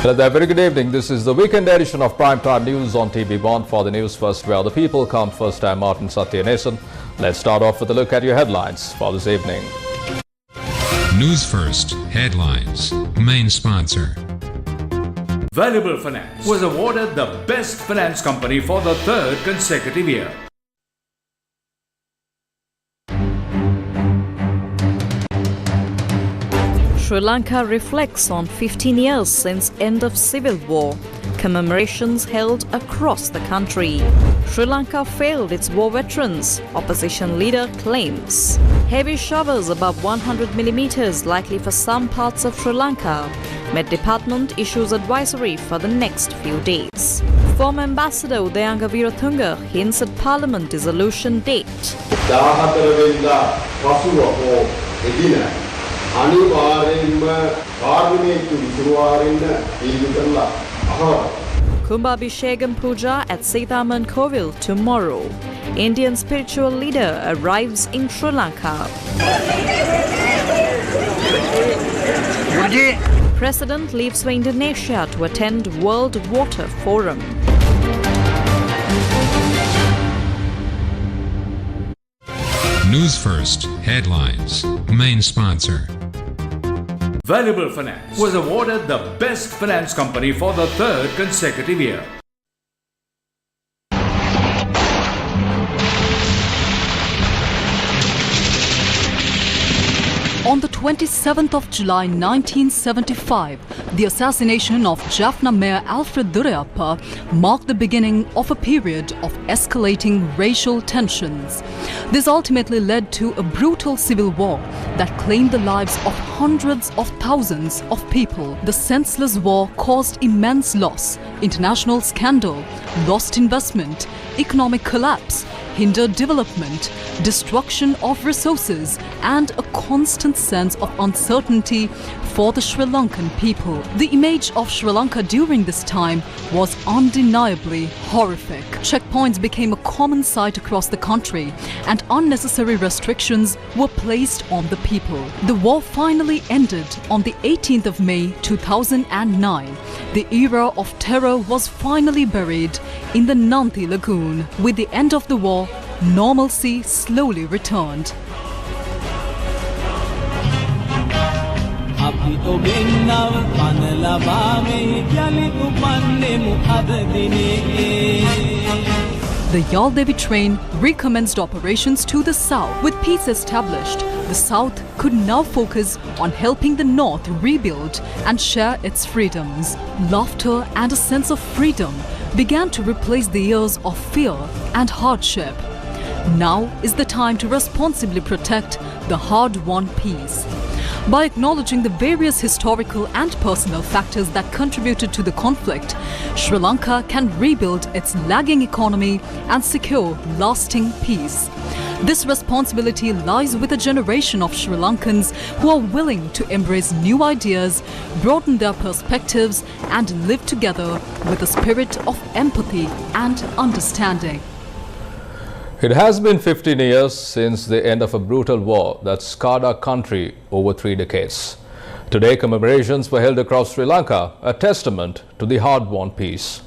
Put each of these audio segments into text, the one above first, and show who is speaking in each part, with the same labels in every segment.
Speaker 1: Hello there, very good evening. This is the weekend edition of Primetime News on TV1 for the Newsfirst, where the people come first. I'm Martin Satyanesan. Let's start off with a look at your headlines for this evening.
Speaker 2: Newsfirst headlines. Main sponsor.
Speaker 3: Valuable Finance was awarded the Best Finance Company for the third consecutive year.
Speaker 4: Sri Lanka reflects on 15 years since end of civil war. Commemorations held across the country. Sri Lanka failed its war veterans, opposition leader claims. Heavy showers above 100 millimeters likely for some parts of Sri Lanka. Met Department issues advisory for the next few days. Former Ambassador Udayanga Weerathunga hints at Parliament dissolution date. Kumbhabhishegam Puja at Sithaman Kovil tomorrow. Indian spiritual leader arrives in Sri Lanka. President leaves for Indonesia to attend World Water Forum.
Speaker 2: Newsfirst headlines. Main sponsor.
Speaker 3: Valuable Finance was awarded the Best Finance Company for the third consecutive year.
Speaker 5: On the 27th of July 1975, the assassination of Jaffna Mayor Alfred Duraiappa marked the beginning of a period of escalating racial tensions. This ultimately led to a brutal civil war that claimed the lives of hundreds of thousands of people. The senseless war caused immense loss, international scandal, lost investment, economic collapse, hindered development, destruction of resources, and a constant sense of uncertainty for the Sri Lankan people. The image of Sri Lanka during this time was undeniably horrific. Checkpoints became a common sight across the country, and unnecessary restrictions were placed on the people. The war finally ended on the 18th of May 2009. The era of terror was finally buried in the Nanthi Lagoon. With the end of the war, normalcy slowly returned. The Yaldevi train recommenced operations to the south. With peace established, the south could now focus on helping the north rebuild and share its freedoms. Laughter and a sense of freedom began to replace the years of fear and hardship. Now is the time to responsibly protect the hard-won peace. By acknowledging the various historical and personal factors that contributed to the conflict, Sri Lanka can rebuild its lagging economy and secure lasting peace. This responsibility lies with a generation of Sri Lankans who are willing to embrace new ideas, broaden their perspectives, and live together with a spirit of empathy and understanding.
Speaker 1: It has been 15 years since the end of a brutal war that scarred our country over 3 decades. Today, commemorations were held across Sri Lanka, a testament to the hard-won peace.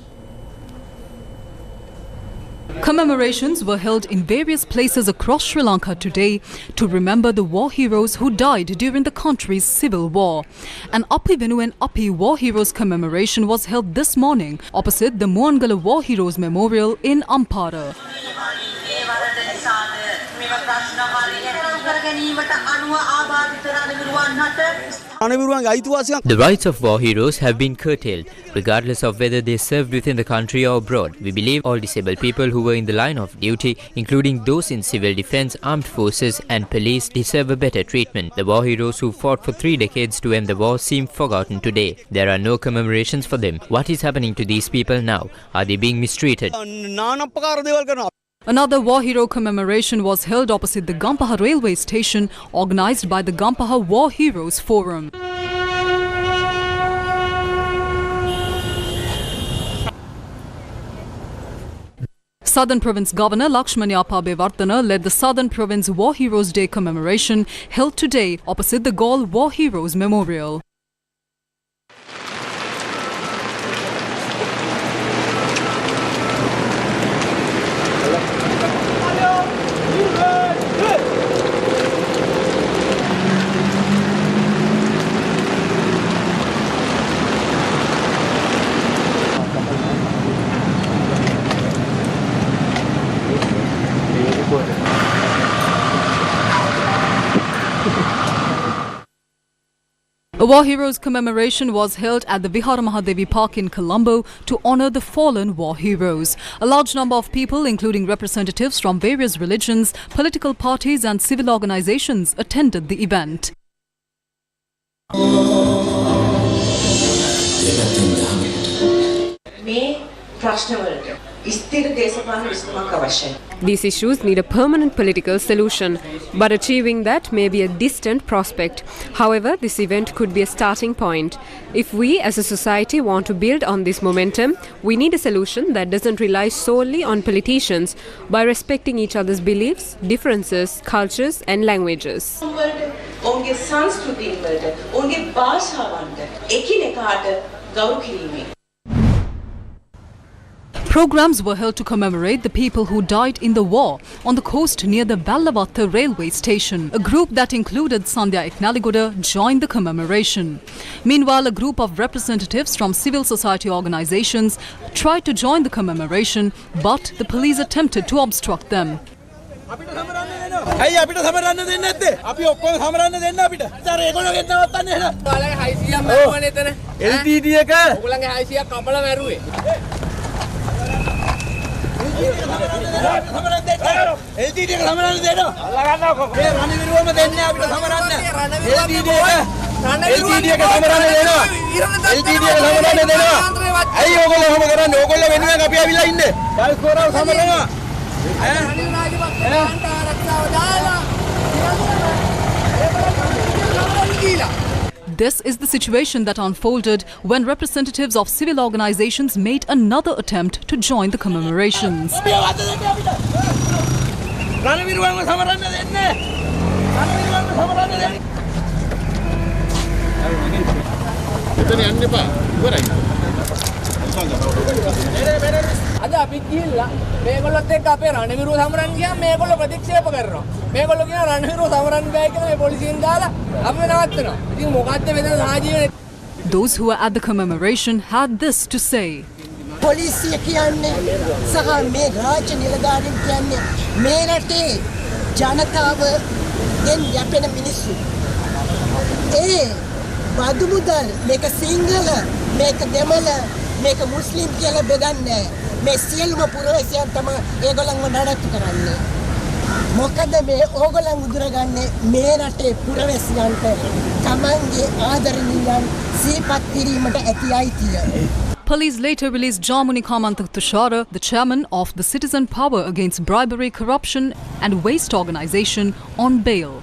Speaker 5: Commemorations were held in various places across Sri Lanka today to remember the war heroes who died during the country's civil war. An Appi Venu and Appi War Heroes commemoration was held this morning opposite the Muangala War Heroes Memorial in Ampara.
Speaker 6: The rights of war heroes have been curtailed, regardless of whether they served within the country or abroad. We believe all disabled people who were in the line of duty, including those in civil defense, armed forces and police, deserve a better treatment. The war heroes who fought for 3 decades to end the war seem forgotten today. There are no commemorations for them. What is happening to these people now? Are they being mistreated?
Speaker 5: Another war hero commemoration was held opposite the Gampaha railway station, organized by the Gampaha War Heroes Forum. Southern Province Governor Lakshmanyappa Bevartana led the Southern Province War Heroes Day commemoration held today opposite the Gaul War Heroes Memorial. A War Heroes commemoration was held at the Vihara Mahadevi Park in Colombo to honour the fallen war heroes. A large number of people, including representatives from various religions, political parties and civil organisations, attended the event.
Speaker 7: These issues need a permanent political solution, but achieving that may be a distant prospect. However, this event could be a starting point. If we as a society want to build on this momentum, we need a solution that doesn't rely solely on politicians by respecting each other's beliefs, differences, cultures and languages.
Speaker 5: Programs were held to commemorate the people who died in the war on the coast near the Vallavatta railway station. A group that included Sandhya Eknaligoda joined the commemoration. Meanwhile, a group of representatives from civil society organizations tried to join the commemoration, but the police attempted to obstruct them. This is the situation that unfolded when representatives of civil organizations made another attempt to join the commemorations. Those who were at the commemoration had this to say.
Speaker 8: Police කියන්නේ සහ මේ රාජ්‍ය නිලධාරීන් කියන්නේ මේ රටේ ජනතාව ගෙන් යැපෙන මිනිස්සු. බදු මුදල් මේක සිංහල මේක දෙමළ මේක මුස්ලිම් කියලා බෙදන්නේ මේ සියලුම පුරවැසියන් තමයි ඒගොල්ලන්ව නඩත්තු කරන්නේ. මොකද මේ ඕගොල්ලන් උදුරගන්නේ මේ රටේ පුරවැසියන්ට තමන්ගේ ආදරණීයන් සිහිපත් කිරීමට ඇති අයිතිය.
Speaker 5: Police later released Jamuni Kamanta Tushara, the chairman of the Citizen Power Against Bribery, Corruption and Waste organization, on bail.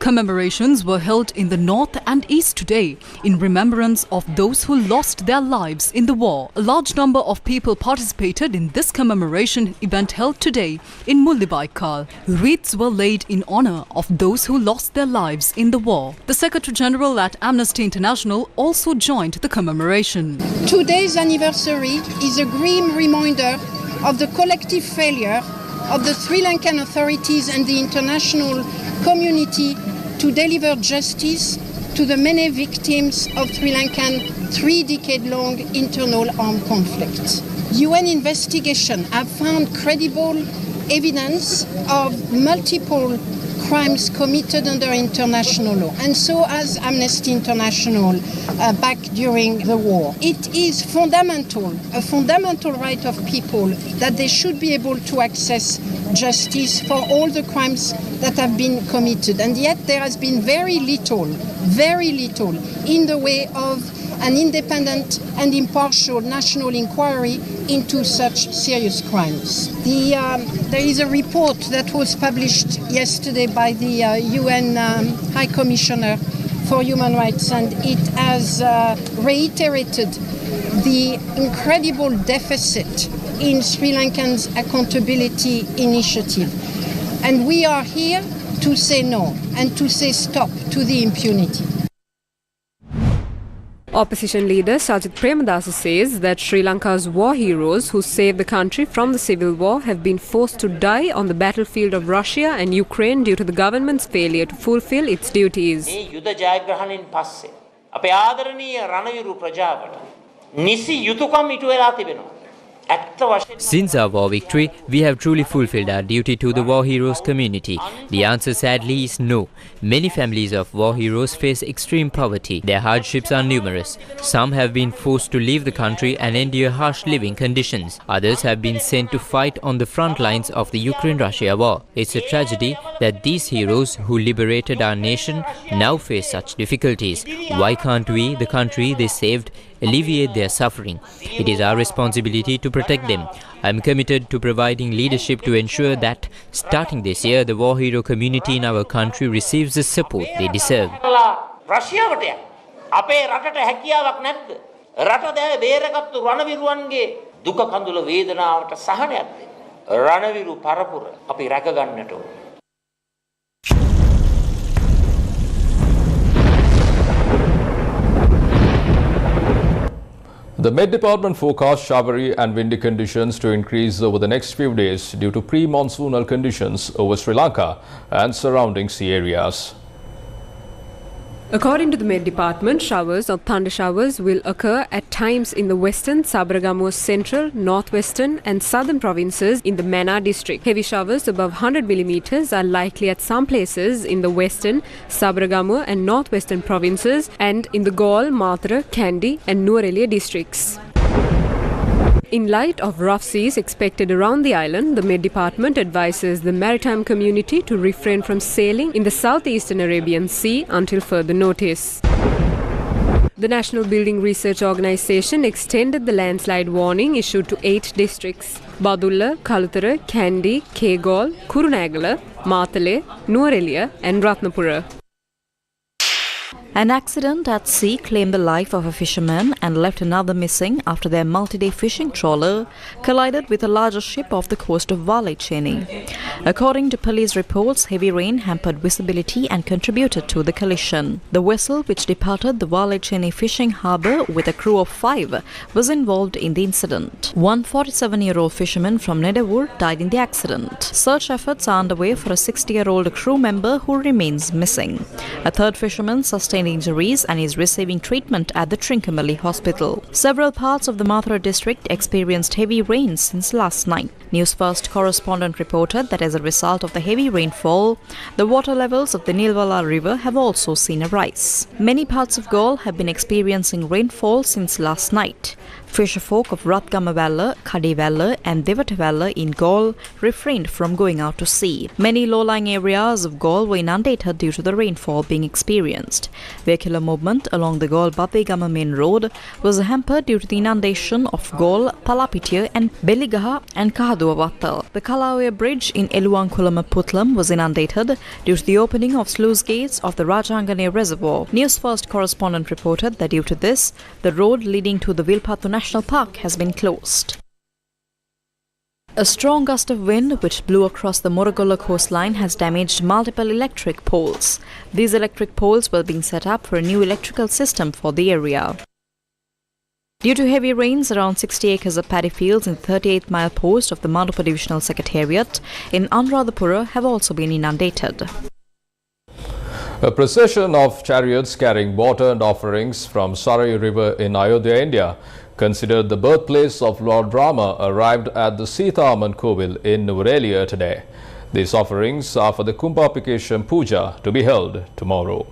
Speaker 5: Commemorations were held in the north and east today in remembrance of those who lost their lives in the war. A large number of people participated in this commemoration event held today in Mullibaikal. Wreaths were laid in honor of those who lost their lives in the war. The Secretary General at Amnesty International also joined the commemoration.
Speaker 9: Today's anniversary is a grim reminder of the collective failure of the Sri Lankan authorities and the international community to deliver justice to the many victims of Sri Lankan 3-decade-long internal armed conflict. UN investigations have found credible evidence of multiple crimes committed under international law, and so has Amnesty International back during the war. It is a fundamental right of people that they should be able to access justice for all the crimes that have been committed, and yet there has been very little in the way of an independent and impartial national inquiry into such serious crimes. There is a report that was published yesterday by the UN High Commissioner for Human Rights, and it has reiterated the incredible deficit in Sri Lankan's accountability initiative. And we are here to say no and to say stop to the impunity.
Speaker 7: Opposition leader Sajith Premadasa says that Sri Lanka's war heroes who saved the country from the civil war have been forced to die on the battlefield of Russia and Ukraine due to the government's failure to fulfill its duties.
Speaker 10: යුද ජයග්‍රහණයෙන් පස්සේ අපේ ආදරණීය රණවිරු ප්‍රජාවට නිසි යුතුයකම් ඉටු වෙලා තිබෙනවා. ඇත්ත වශයෙන්
Speaker 6: Since our war victory, we have truly fulfilled our duty to the war heroes community. The answer sadly is no. Many families of war heroes face extreme poverty. Their hardships are numerous. Some have been forced to leave the country and endure harsh living conditions. Others have been sent to fight on the front lines of the Ukraine-Russia war. It's a tragedy that these heroes who liberated our nation now face such difficulties. Why can't we, the country they saved, alleviate their suffering? It is our responsibility to protect them. I am committed to providing leadership to ensure that, starting this year, the war hero community in our country receives the support they deserve.
Speaker 10: රෂියාවට යන්න. අපේ රටට හැකියාවක් නැද්ද? රට දැය බේරගත්තු රණවිරුවන්ගේ දුක කඳුල වේදනාවට සහනයක් දෙන්න. රණවිරු පරපුර අපි රැක ගන්නට ඕන.
Speaker 1: The Met Department forecasts showery and windy conditions to increase over the next few days due to pre-monsoonal conditions over Sri Lanka and surrounding sea areas.
Speaker 7: According to the Met Department, showers or thunder showers will occur at times in the western, Sabaragamu's central, northwestern and southern provinces in the Mana district. Heavy showers above 100 millimeters are likely at some places in the western, Sabaragamu and northwestern provinces and in the Galle, Mathura, Kandy and Nuwara districts. In light of rough seas expected around the island, the Met Department advises the maritime community to refrain from sailing in the southeastern Arabian Sea until further notice. The National Building Research Organisation extended the landslide warning issued to 8 districts: Badulla, Kalutara, Kandy, Kegol, Kurunegala, Mathale, Nuwara and Ratnapura.
Speaker 4: An accident at sea claimed the life of a fisherman and left another missing after their multi-day fishing trawler collided with a larger ship off the coast of Valecheni. According to police reports, heavy rain hampered visibility and contributed to the collision. The vessel, which departed the Valecheni fishing harbour with a crew of 5, was involved in the incident. One 47-year-old fisherman from Nedavur died in the accident. Search efforts are underway for a 60-year-old crew member who remains missing. A third fisherman sustained injuries and is receiving treatment at the Trincomalee Hospital. Several parts of the Mathura district experienced heavy rains since last night. Newsfirst correspondent reported that as a result of the heavy rainfall, the water levels of the Nilwala River have also seen a rise. Many parts of Galle have been experiencing rainfall since last night. Fisherfolk of Rathgama Valla, Kadi Valla and Devata Valla in Galle refrained from going out to sea. Many low-lying areas of Galle were inundated due to the rainfall being experienced. Vehicular movement along the Galle-Bathegama main road was hampered due to the inundation of Galle, Palapitiya and Beligaha and Kahadua Wattal. The Kalawaya Bridge in Eluwankulama Putlam was inundated due to the opening of sluice gates of the Rajangane Reservoir. Newsfirst correspondent reported that due to this, the road leading to the Vilpattu National Park has been closed. A strong gust of wind which blew across the Morogoro coastline has damaged multiple electric poles. These electric poles were being set up for a new electrical system for the area. Due to heavy rains, around 60 acres of paddy fields in the 38th mile post of the Mandupa Divisional Secretariat in Anuradhapura have also been inundated.
Speaker 1: A procession of chariots carrying water and offerings from Sarayu River in Ayodhya, India, considered the birthplace of Lord Rama, arrived at the Sita Amman Kovil in Nuwara today. These offerings are for the Kumbhapikesham Puja to be held tomorrow.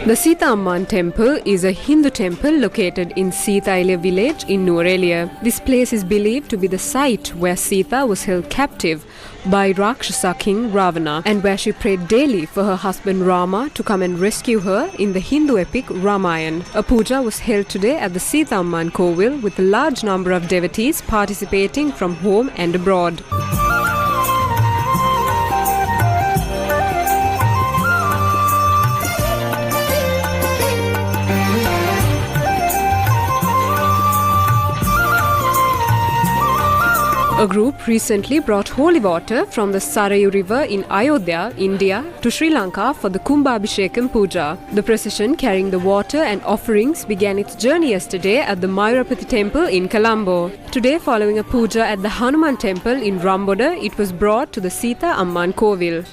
Speaker 7: The Sita Amman temple is a Hindu temple located in Sitaila village in Nuwara. This place is believed to be the site where Sita was held captive by Rakshasa king Ravana and where she prayed daily for her husband Rama to come and rescue her in the Hindu epic Ramayana. A puja was held today at the Sita Amman Kovil with a large number of devotees participating from home and abroad. A group recently brought holy water from the Sarayu River in Ayodhya, India, to Sri Lanka for the Kumbhabhishekam Puja. The procession carrying the water and offerings began its journey yesterday at the Mayurapati temple in Colombo. Today, following a puja at the Hanuman temple in Ramboda, it was brought to the Sita Amman Kovil.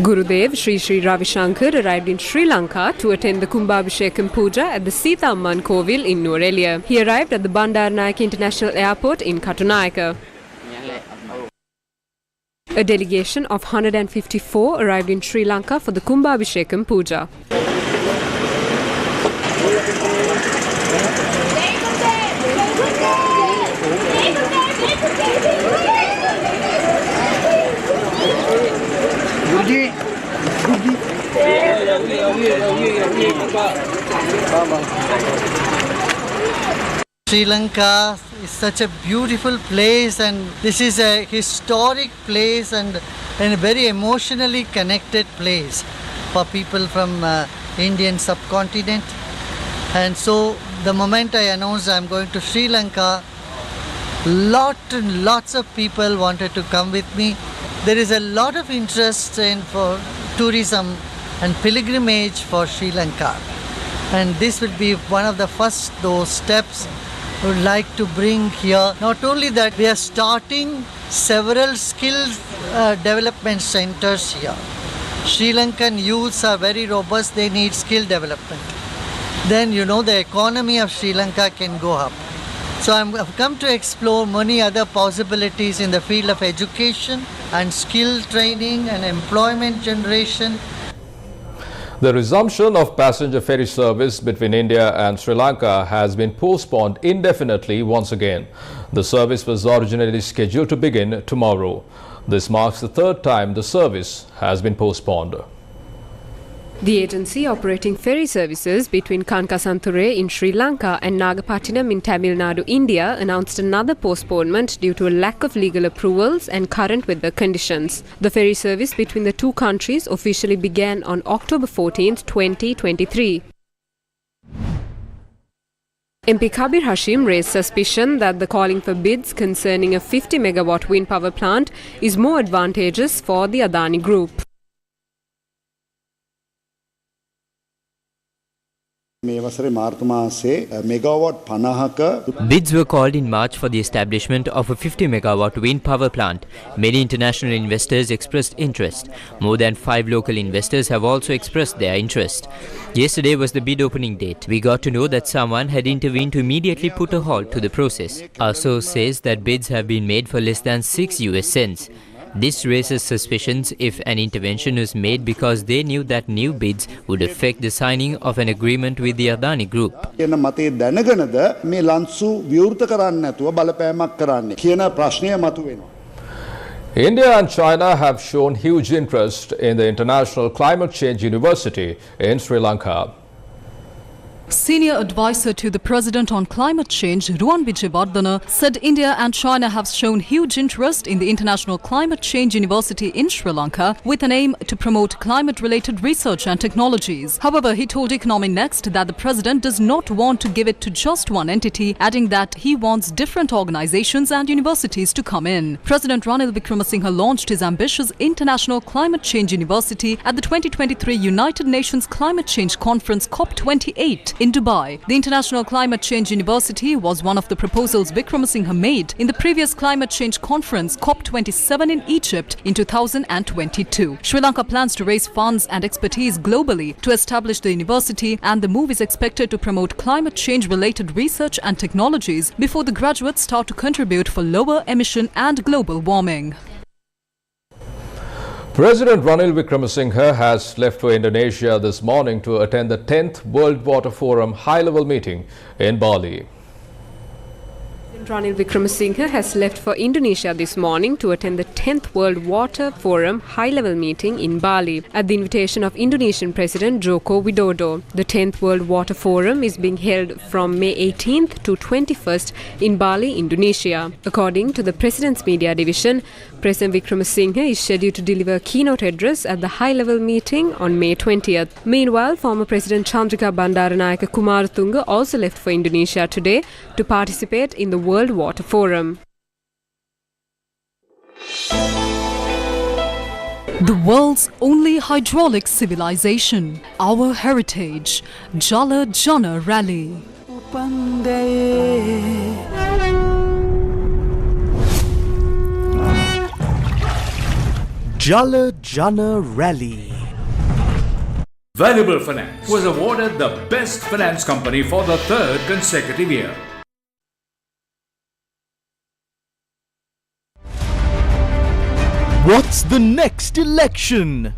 Speaker 7: Gurudev Sri Sri Ravi Shankar arrived in Sri Lanka to attend the Kumbhabhishekam Puja at the Sita Amman Kovil in Nuwara. He arrived at the Bandaranaike International Airport in Katunayaka. A delegation of 154 arrived in Sri Lanka for the Kumbhabhishekam Puja.
Speaker 11: Sri Lanka is such a beautiful place, and this is a historic place and a very emotionally connected place for people from Indian subcontinent. And so the moment I announced I'm going to Sri Lanka, lots of people wanted to come with me. There is a lot of interest for tourism and pilgrimage for Sri Lanka, and this will be one of the first those steps we would like to bring here. Not only that, we are starting several skill development centers here. Sri Lankan youths are very robust, they need skill development. Then the economy of Sri Lanka can go up. So I've come to explore many other possibilities in the field of education and skill training and employment generation.
Speaker 1: The resumption of passenger ferry service between India and Sri Lanka has been postponed indefinitely once again. The service was originally scheduled to begin tomorrow. This marks the third time the service has been postponed.
Speaker 7: The agency operating ferry services between Kankasanthuree in Sri Lanka and Nagapattinam in Tamil Nadu, India announced another postponement due to a lack of legal approvals and current weather conditions. The ferry service between the two countries officially began on October 14, 2023. MP Kabir Hashim raised suspicion that the calling for bids concerning a 50 megawatt wind power plant is more advantageous for the Adani Group.
Speaker 12: Bids
Speaker 6: were called in March for the establishment of a 50 megawatt wind power plant. Many international investors expressed interest. More than 5 local investors have also expressed their interest. Yesterday was the bid opening date. We got to know that someone had intervened to immediately put a halt to the process. Our source says that bids have been made for less than 6 US cents. This raises suspicions if an intervention was made because they knew that new bids would affect the signing of an agreement with the Adani Group.
Speaker 1: India and China have shown huge interest in the International Climate Change University in Sri Lanka.
Speaker 5: Senior advisor to the President on Climate Change, Ruwan Wijewardena, said India and China have shown huge interest in the International Climate Change University in Sri Lanka with an aim to promote climate-related research and technologies. However, he told Economy Next that the President does not want to give it to just one entity, adding that he wants different organizations and universities to come in. President Ranil Wickremesinghe launched his ambitious International Climate Change University at the 2023 United Nations Climate Change Conference COP28 in Dubai. The International Climate Change University was one of the proposals Wickremesinghe made in the previous Climate Change Conference COP27 in Egypt in 2022. Sri Lanka plans to raise funds and expertise globally to establish the university, and the move is expected to promote climate change related research and technologies before the graduates start to contribute for lower emission and global warming.
Speaker 1: President Ranil Wickremesinghe has left for Indonesia this morning to attend the 10th World Water Forum high-level meeting in Bali.
Speaker 7: Ranil Wickremesinghe has left for Indonesia this morning to attend the 10th World Water Forum high-level meeting in Bali at the invitation of Indonesian President Joko Widodo. The 10th World Water Forum is being held from May 18th to 21st in Bali, Indonesia. According to the President's Media Division, President Wickremesinghe is scheduled to deliver a keynote address at the high-level meeting on May 20th. Meanwhile, former President Chandrika Bandaranaike Kumaratunga also left for Indonesia today to participate in the World Water Forum.
Speaker 5: The world's only hydraulic civilization, our heritage, Jala Jana Rally.
Speaker 12: Jala Jana Rally.
Speaker 3: Valuable Finance was awarded the best finance company for the third consecutive year.
Speaker 12: What's the next election?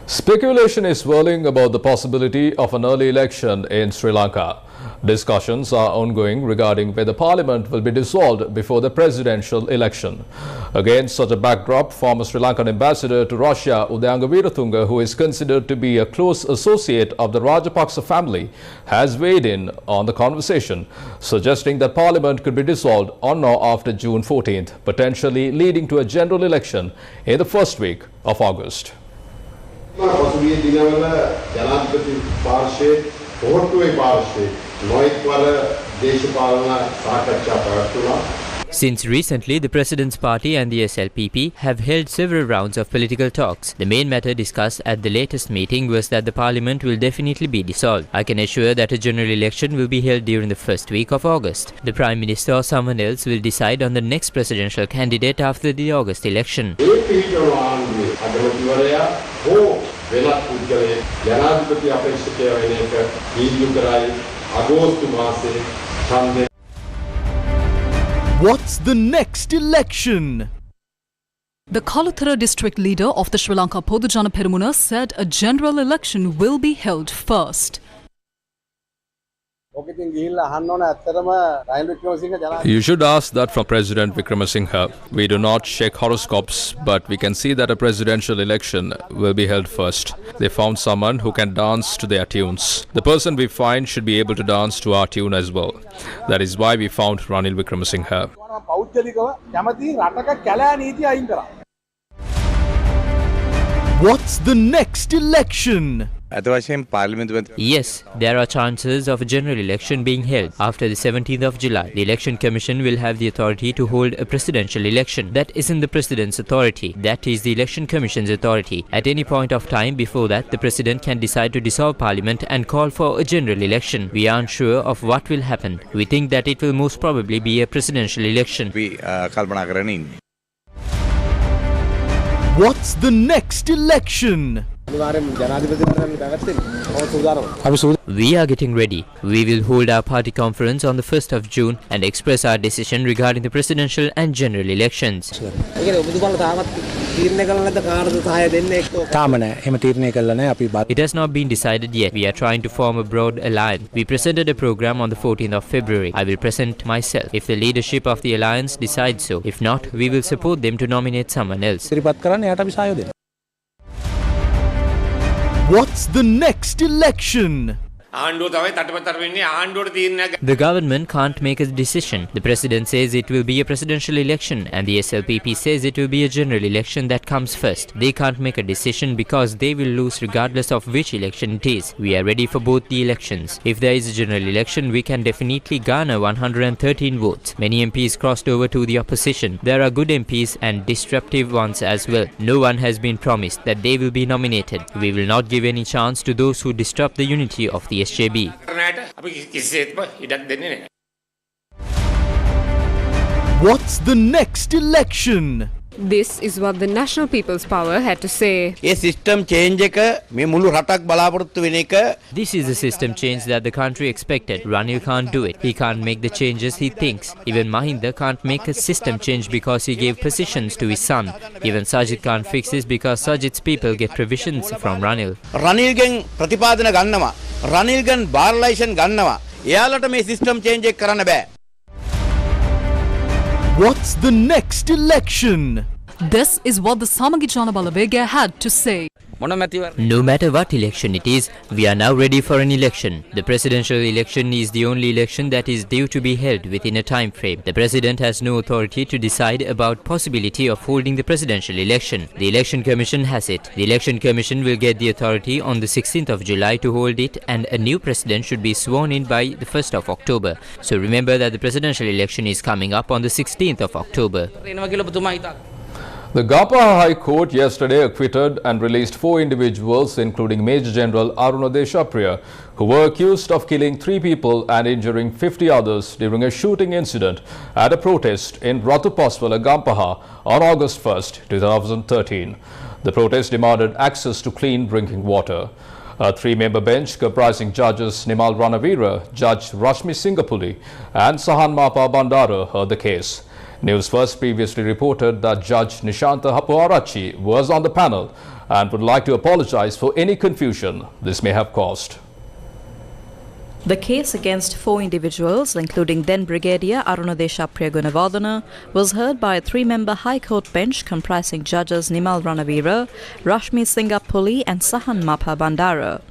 Speaker 1: Speculation is swirling about the possibility of an early election in Sri Lanka. Discussions are ongoing regarding whether Parliament will be dissolved before the presidential election. Against such a backdrop, former Sri Lankan ambassador to Russia, Udayanga Weeratunga, who is considered to be a close associate of the Rajapaksa family, has weighed in on the conversation, suggesting that Parliament could be dissolved on or after June 14th, potentially leading to a general election in the first week of August.
Speaker 6: Since recently, the President's Party and the SLPP have held several rounds of political talks. The main matter discussed at the latest meeting was that the Parliament will definitely be dissolved. I can assure that a general election will be held during the first week of August. The Prime Minister or someone else will decide on the next presidential candidate after the August election.
Speaker 12: What's the next election?
Speaker 5: The Kalathara district leader of the Sri Lanka Podujana Peramuna said a general election will be held first.
Speaker 1: You should ask that from President Wickremesinghe. We do not check horoscopes, but we can see that a presidential election will be held first. They found someone who can dance to their tunes. The person we find should be able to dance to our tune as well. That is why we found Ranil Wickremesinghe.
Speaker 12: What's the next election?
Speaker 6: Yes, there are chances of a general election being held after the 17th of July. The Election Commission will have the authority to hold a presidential election. That isn't the President's authority. That is the Election Commission's authority. At any point of time before that, the President can decide to dissolve Parliament and call for a general election. We aren't sure of what will happen. We think that it will most probably be a presidential election.
Speaker 12: What's the next election?
Speaker 6: We are getting ready. We will hold our party conference on the 1st of June and express our decision regarding the presidential and general elections. It has not been decided yet. We are trying to form a broad alliance. We presented a program on the 14th of February. I will present myself. If the leadership of the alliance decides so, if not, we will support them to nominate someone else.
Speaker 12: What's the next election?
Speaker 6: The government can't make a decision. The President says it will be a presidential election and the SLPP says it will be a general election that comes first. They can't make a decision because they will lose regardless of which election it is. We are ready for both the elections. If there is a general election, we can definitely garner 113 votes. Many MPs crossed over to the opposition. There are good MPs and disruptive ones as well. No one has been promised that they will be nominated. We will not give any chance to those who disrupt the unity of the SJB.
Speaker 12: What's the next election?
Speaker 7: This is what the National People's Power had to say.
Speaker 6: This is the system change that the country expected. Ranil can't do it. He can't make the changes he thinks. Even Mahinda can't make a system change because he gave positions to his son. Even Sajid can't fix this because Sajid's people get provisions from Ranil.
Speaker 13: Ranilgen ප්‍රතිපාදන ගන්නවා. Ranilgen bar license ගන්නවා. එයාලට මේ system change එක කරන්න බෑ.
Speaker 12: What's the next election?
Speaker 5: This is what the Samagi Janabala had to say.
Speaker 6: No matter what election it is, we are now ready for an election. The presidential election is the only election that is due to be held within a time frame. The President has no authority to decide about possibility of holding the presidential election. The Election Commission has it. The Election Commission will get the authority on the 16th of July to hold it and a new president should be sworn in by the 1st of October. So remember that the presidential election is coming up on the 16th of October.
Speaker 1: The Gampaha High Court yesterday acquitted and released 4 individuals, including Major General Aruna Deshapriya, who were accused of killing 3 people and injuring 50 others during a shooting incident at a protest in Ratupaswala, Gampaha on August 1st, 2013. The protest demanded access to clean drinking water. A 3-member bench comprising judges Nimal Ranavira, Judge Rashmi Singapuli and Sahan Mapa Bandara heard the case. Newsfirst previously reported that Judge Nishanta Hapuarachi was on the panel and would like to apologize for any confusion this may have caused.
Speaker 4: The case against 4 individuals, including then Brigadier Aruna Deshapriya Gunavardhana, was heard by a 3-member High Court bench comprising judges Nimal Ranavira, Rashmi Singapuli and Sahan Mapa Bandara.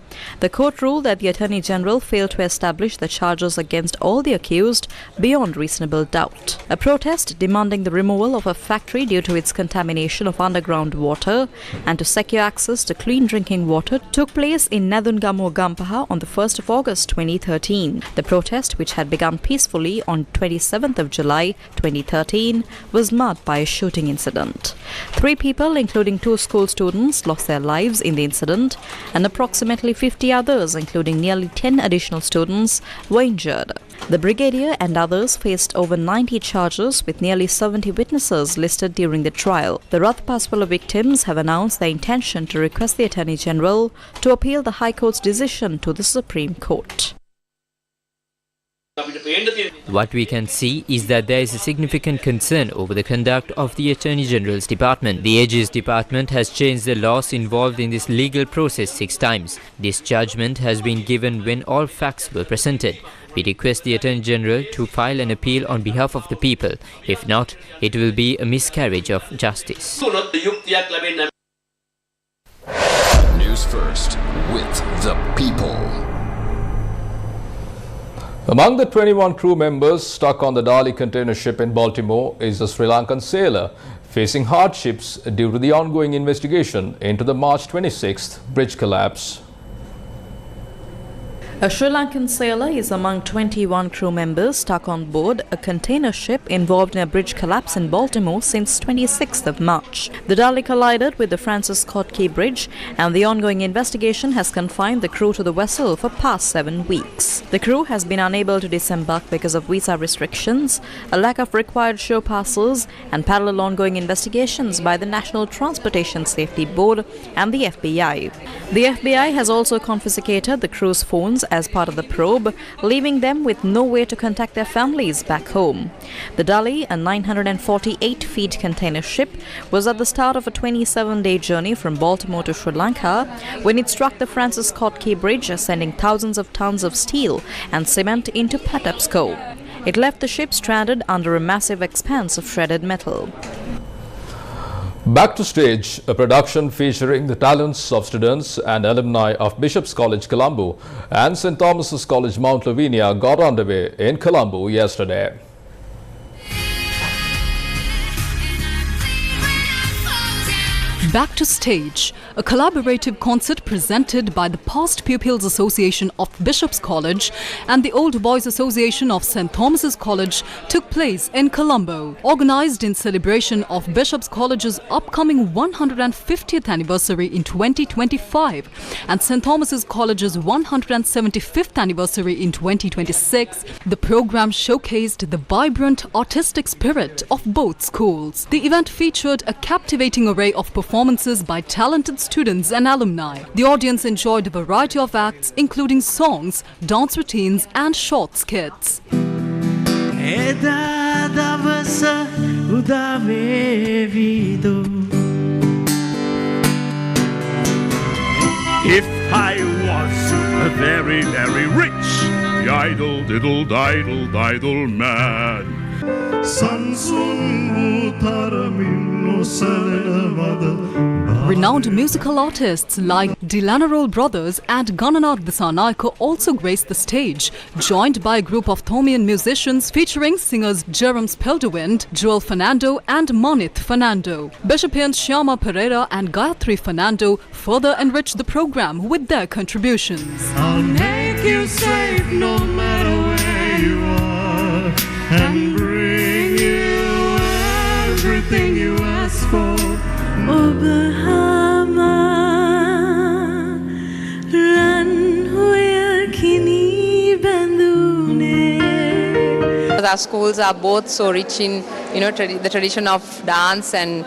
Speaker 4: The court ruled that the Attorney General failed to establish the charges against all the accused beyond reasonable doubt. A protest demanding the removal of a factory due to its contamination of underground water and to secure access to clean drinking water took place in Nadungamo, Gampaha on the 1st of August 2013. The protest, which had begun peacefully on 27th of July 2013, was marred by a shooting incident. 3 people, including 2 school students, lost their lives in the incident, and approximately 50 others, including nearly 10 additional students, were injured. The brigadier and others faced over 90 charges, with nearly 70 witnesses listed during the trial. The Ratupaswala victims have announced their intention to request the Attorney General to appeal the High Court's decision to the Supreme Court.
Speaker 6: What we can see is that there is a significant concern over the conduct of the Attorney General's department. The AG's department has changed the laws involved in this legal process 6 times. This judgment has been given when all facts were presented. We request the Attorney General to file an appeal on behalf of the people. If not, it will be a miscarriage of justice.
Speaker 14: News First with the people.
Speaker 1: Among the 21 crew members stuck on the Dali container ship in Baltimore is a Sri Lankan sailor facing hardships due to the ongoing investigation into the March 26th bridge collapse.
Speaker 4: A Sri Lankan sailor is among 21 crew members stuck on board a container ship involved in a bridge collapse in Baltimore since 26th of March. The Dali collided with the Francis Scott Key Bridge, and the ongoing investigation has confined the crew to the vessel for past 7 weeks. The crew has been unable to disembark because of visa restrictions, a lack of required show passes, and parallel ongoing investigations by the National Transportation Safety Board and the FBI. The FBI has also confiscated the crew's phones as part of the probe, leaving them with no way to contact their families back home. The Dali, a 948-feet container ship, was at the start of a 27-day journey from Baltimore to Sri Lanka when it struck the Francis Scott Key Bridge, sending thousands of tons of steel and cement into Patapsco. It left the ship stranded under a massive expanse of shredded metal.
Speaker 1: Back to Stage, a production featuring the talents of students and alumni of Bishop's College, Colombo and St. Thomas's College, Mount Lavinia got underway in Colombo yesterday.
Speaker 5: Back to Stage, a collaborative concert presented by the Past Pupils Association of Bishop's College and the Old Boys Association of St. Thomas's College took place in Colombo. Organized in celebration of Bishop's College's upcoming 150th anniversary in 2025 and St. Thomas's College's 175th anniversary in 2026, the program showcased the vibrant artistic spirit of both schools. The event featured a captivating array of performances by talented students and alumni. The audience enjoyed a variety of acts, including songs, dance routines, and short skits.
Speaker 15: If I was a very, very rich idle diddle diddle diddle man,
Speaker 5: renowned musical artists like Dilanarol Brothers and Gananath Disanaika also graced the stage, joined by a group of Thomian musicians featuring singers Jerome Speldewind, Joel Fernando and Manith Fernando. Bishopians Shyama Pereira and Gayatri Fernando further enriched the program with their contributions.
Speaker 15: I'll make you safe no matter where you are and bring you everything you ask
Speaker 16: for Obahama Ran hoya kini bandune.
Speaker 17: Our schools are both so rich in the tradition of dance and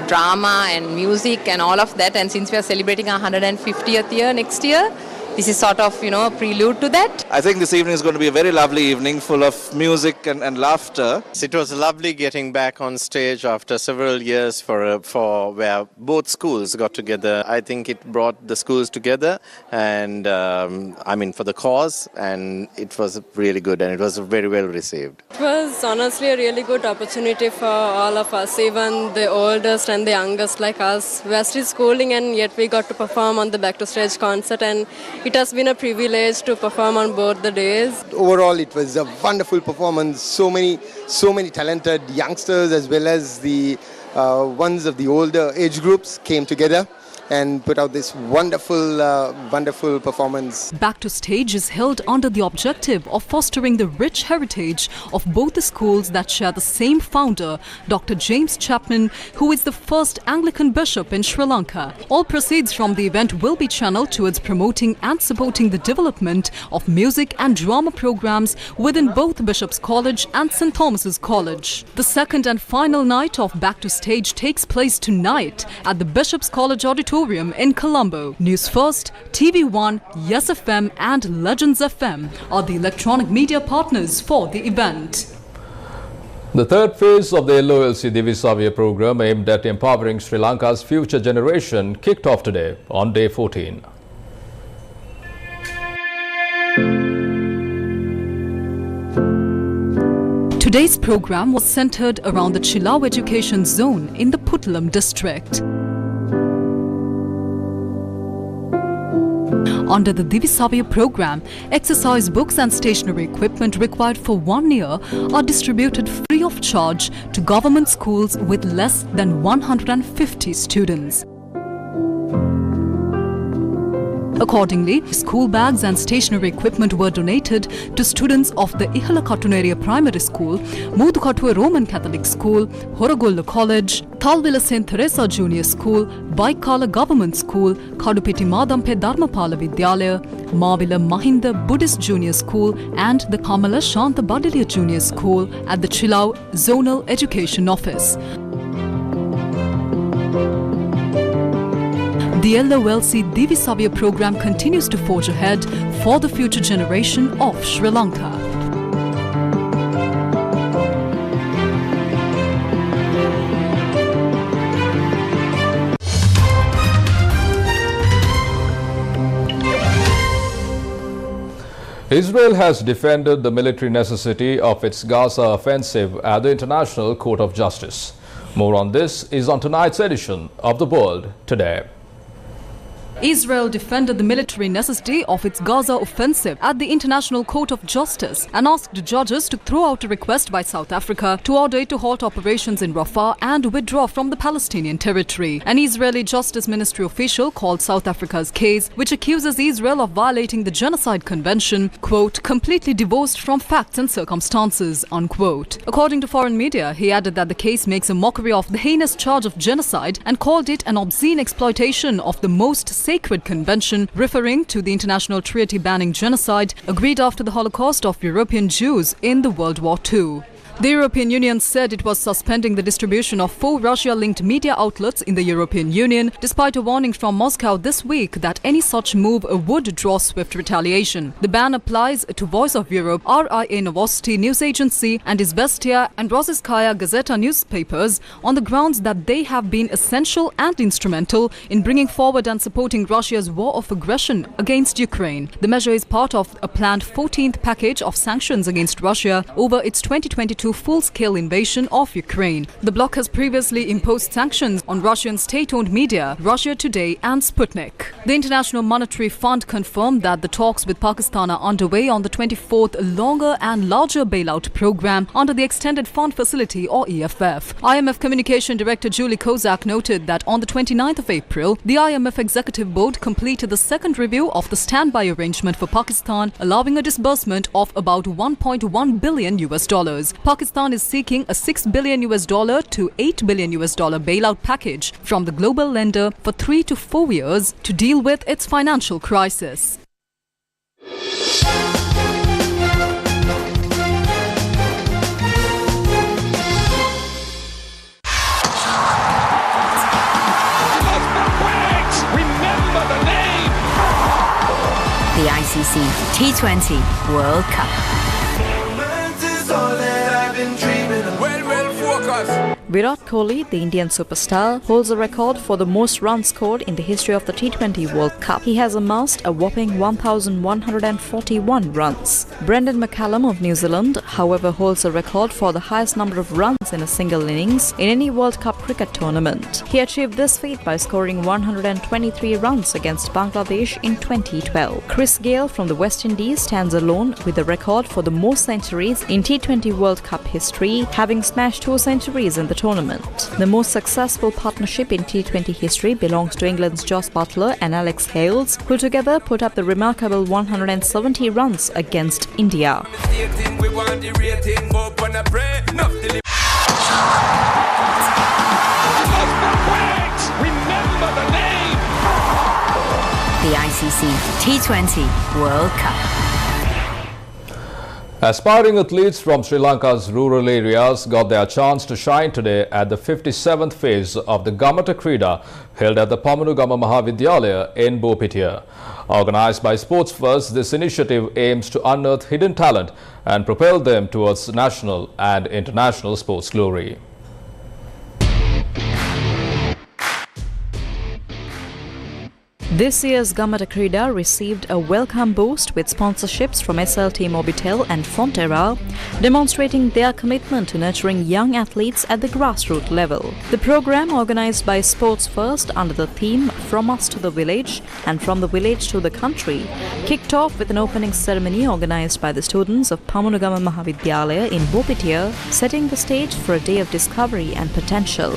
Speaker 17: drama and music and all of that, and since we are celebrating our 150th year next year, this is sort of prelude to that.
Speaker 18: I think this evening is going to be a very lovely evening full of music and laughter.
Speaker 19: It was lovely getting back on stage after several years for where both schools got together. I think it brought the schools together and for the cause, and it was really good and it was very well received.
Speaker 20: It was honestly a really good opportunity for all of us, even the oldest and the youngest like us. We are still schooling and yet we got to perform on the Back to Stage concert, and it has been a privilege to perform on both the days.
Speaker 21: Overall, it was a wonderful performance. So many talented youngsters as well as the ones of the older age groups came together and put out this wonderful performance.
Speaker 5: Back to Stage is held under the objective of fostering the rich heritage of both the schools that share the same founder, Dr. James Chapman, who is the first Anglican bishop in Sri Lanka. All proceeds from the event will be channeled towards promoting and supporting the development of music and drama programs within both Bishop's College and St. Thomas's College. The second and final night of Back to Stage takes place tonight at the Bishop's College Auditorium in Colombo. Newsfirst, TV1, Yes FM and Legends FM are the electronic media partners for the event.
Speaker 1: The third phase of the LOLC Divisavya program aimed at empowering Sri Lanka's future generation kicked off today on day 14.
Speaker 5: Today's program was centered around the Chilau Education Zone in the Puttalam district. Under the Divisavya program, exercise books and stationery equipment required for 1 year are distributed free of charge to government schools with less than 150 students. Accordingly, school bags and stationery equipment were donated to students of the Ihala Katuneria Primary School, Mudukattua Roman Catholic School, Horogolla College, Thalvila St. Theresa Junior School, Baikala Government School, Kadupiti Madampe Dharmapala Vidyalaya, Mavila Mahinda Buddhist Junior School and the Kamala Shanta Badilia Junior School at the Chilau Zonal Education Office. The LOLC Divisavya program continues to forge ahead for the future generation of Sri Lanka.
Speaker 1: Israel has defended the military necessity of its Gaza offensive at the International Court of Justice. More on this is on tonight's edition of The World Today.
Speaker 5: Israel defended the military necessity of its Gaza offensive at the International Court of Justice and asked judges to throw out a request by South Africa to order it to halt operations in Rafah and withdraw from the Palestinian territory. An Israeli Justice Ministry official called South Africa's case, which accuses Israel of violating the Genocide Convention, quote, completely divorced from facts and circumstances, unquote. According to foreign media, he added that the case makes a mockery of the heinous charge of genocide and called it an obscene exploitation of the most sacred convention, referring to the international treaty banning genocide agreed after the Holocaust of European Jews in the World War II. The European Union said it was suspending the distribution of 4 Russia-linked media outlets in the European Union, despite a warning from Moscow this week that any such move would draw swift retaliation. The ban applies to Voice of Europe, RIA Novosti News Agency and Izvestia and Rossiyskaya Gazeta newspapers on the grounds that they have been essential and instrumental in bringing forward and supporting Russia's war of aggression against Ukraine. The measure is part of a planned 14th package of sanctions against Russia over its 2022 full-scale invasion of Ukraine. The bloc has previously imposed sanctions on Russian state-owned media, Russia Today and Sputnik. The International Monetary Fund confirmed that the talks with Pakistan are underway on the 24th longer and larger bailout program under the Extended Fund Facility or EFF. IMF Communication Director Julie Kozak noted that on the 29th of April, the IMF Executive Board completed the second review of the standby arrangement for Pakistan, allowing a disbursement of about $1.1 billion. Pakistan is seeking a $6 billion to $8 billion bailout package from the global lender for 3 to 4 years to deal with its financial crisis.
Speaker 2: The ICC T20 World Cup.
Speaker 4: Virat Kohli, the Indian superstar, holds a record for the most runs scored in the history of the T20 World Cup. He has amassed a whopping 1,141 runs. Brendan McCallum of New Zealand, however, holds a record for the highest number of runs in a single innings in any World Cup cricket tournament. He achieved this feat by scoring 123 runs against Bangladesh in 2012. Chris Gayle from the West Indies stands alone with the record for the most centuries in T20 World Cup history, having smashed 2 centuries in the tournament. The most successful partnership in T20 history belongs to England's Joss Buttler and Alex Hales, who together put up the remarkable 170 runs against India.
Speaker 2: The ICC T20 World Cup.
Speaker 1: Aspiring athletes from Sri Lanka's rural areas got their chance to shine today at the 57th phase of the Gamata Krida held at the Pamanugama Mahavidyalaya in Bulletin. Organized by Sports First, this initiative aims to unearth hidden talent and propel them towards national and international sports glory.
Speaker 4: This year's Gamata Krida received a welcome boost with sponsorships from SLT Mobitel and Fonterra, demonstrating their commitment to nurturing young athletes at the grassroots level. The program, organized by Sports First under the theme From Us to the Village and From the Village to the Country, kicked off with an opening ceremony organized by the students of Pamanugama Mahavidyalaya in Bulletin, setting the stage for a day of discovery and potential.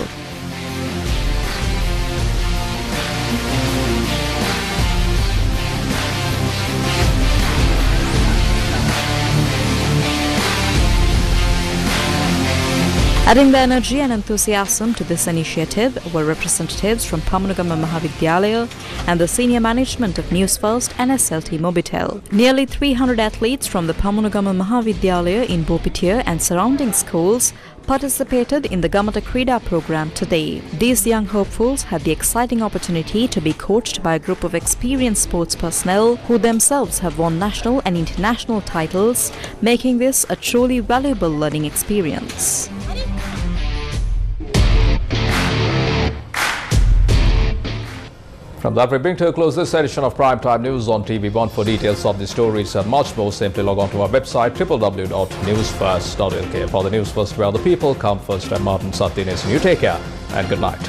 Speaker 4: Adding their energy and enthusiasm to this initiative were representatives from Pamanugama Mahavidyalaya and the senior management of Newsfirst and SLT Mobitel. Nearly 300 athletes from the Pamanugama Mahavidyalaya in Bulletin and surrounding schools participated in the Gamata Krida program today. These young hopefuls had the exciting opportunity to be coached by a group of experienced sports personnel who themselves have won national and international titles, making this a truly valuable learning experience.
Speaker 1: From that, we bring to a close this edition of Primetime News on TV1. For details of the stories and much more, simply log on to our website www.newsfirst.lk. For the News First, where the people come first, I'm Martin Satyanes. You take care and good night.